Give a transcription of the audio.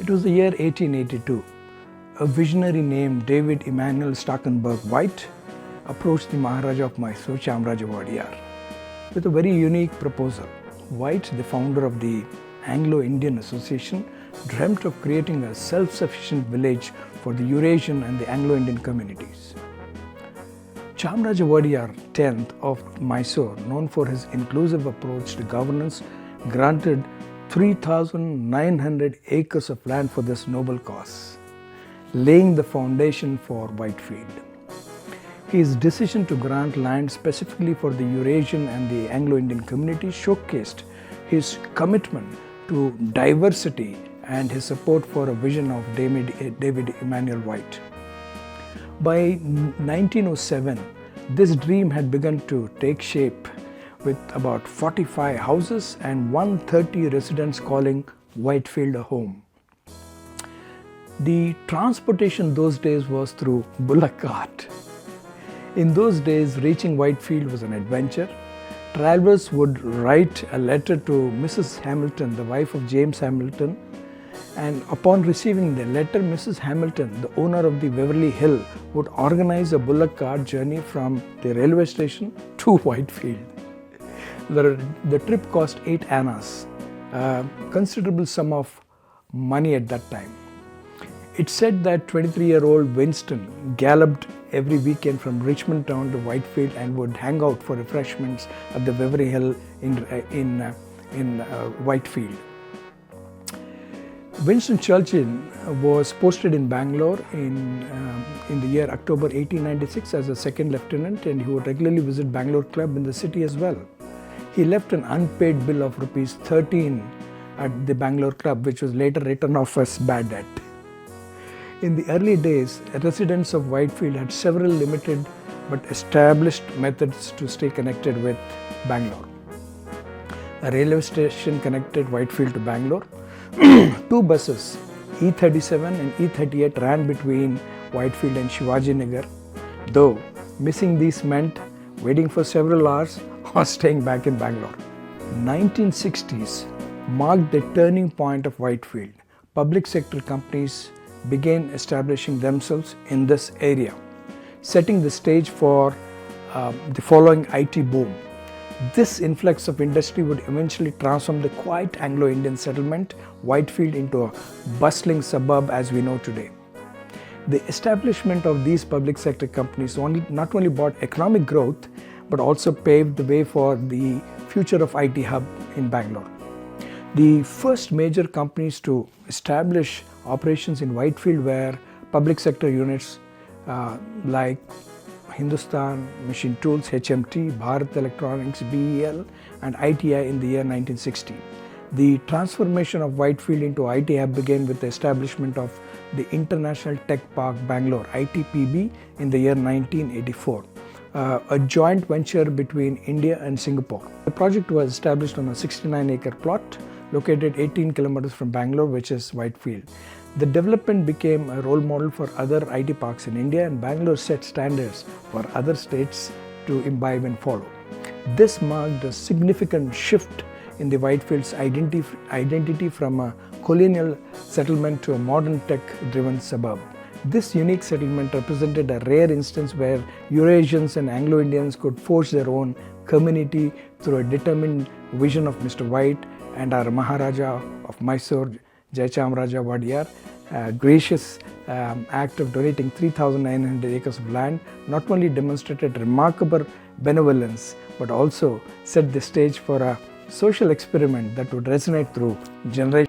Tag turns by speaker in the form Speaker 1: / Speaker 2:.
Speaker 1: It was the year 1882. A visionary named David Emanuel Starkenberg White approached the Maharaja of Mysore, Chamraja Wadiyar, with a very unique proposal. White, the founder of the Anglo-Indian Association, dreamt of creating a self-sufficient village for the Eurasian and the Anglo-Indian communities. Chamraja Wadiyar X of Mysore, known for his inclusive approach to governance, granted 3,900 acres of land for this noble cause, laying the foundation for Whitefield. His decision to grant land specifically for the Eurasian and the Anglo-Indian community showcased his commitment to diversity and his support for a vision of David Emanuel White. By 1907, this dream had begun to take shape, with about 45 houses and 130 residents calling Whitefield a home. The transportation those days was through bullock cart. In those days, reaching Whitefield was an adventure. Travelers would write a letter to Mrs. Hamilton, the wife of James Hamilton, and upon receiving the letter, Mrs. Hamilton, the owner of the Beverly Hill, would organize a bullock cart journey from the railway station to Whitefield. The trip cost 8 annas, a considerable sum of money at that time. It's said that 23-year-old Winston galloped every weekend from Richmond town to Whitefield and would hang out for refreshments at the Beverly Hill in Whitefield. Winston Churchill was posted in Bangalore in the year October 1896 as a second lieutenant, and he would regularly visit Bangalore Club in the city as well. He left an unpaid bill of ₹13 at the Bangalore Club, which was later written off as bad debt. In the early days, residents of Whitefield had several limited but established methods to stay connected with Bangalore. A railway station connected Whitefield to Bangalore. 2 buses, E37 and E38, ran between Whitefield and Shivaji Nagar, though missing these meant waiting for several hours or staying back in Bangalore. 1960s marked the turning point of Whitefield. Public sector companies began establishing themselves in this area, setting the stage for the following IT boom. This influx of industry would eventually transform the quiet Anglo-Indian settlement, Whitefield, into a bustling suburb as we know today. The establishment of these public sector companies not only brought economic growth, but also paved the way for the future of IT hub in Bangalore. The first major companies to establish operations in Whitefield were public sector units like Hindustan Machine Tools, HMT, Bharat Electronics, BEL, and ITI in the year 1960. The transformation of Whitefield into IT hub began with the establishment of the International Tech Park Bangalore, ITPB, in the year 1984. A joint venture between India and Singapore. The project was established on a 69-acre plot located 18 kilometers from Bangalore, which is Whitefield. The development became a role model for other IT parks in India, and Bangalore set standards for other states to imbibe and follow. This marked a significant shift in the Whitefield's identity from a colonial settlement to a modern tech-driven suburb. This unique settlement represented a rare instance where Eurasians and Anglo-Indians could forge their own community through a determined vision of Mr. White and our Maharaja of Mysore, Jayachamraja Wadiyar. A gracious act of donating 3,900 acres of land not only demonstrated remarkable benevolence, but also set the stage for a social experiment that would resonate through generations.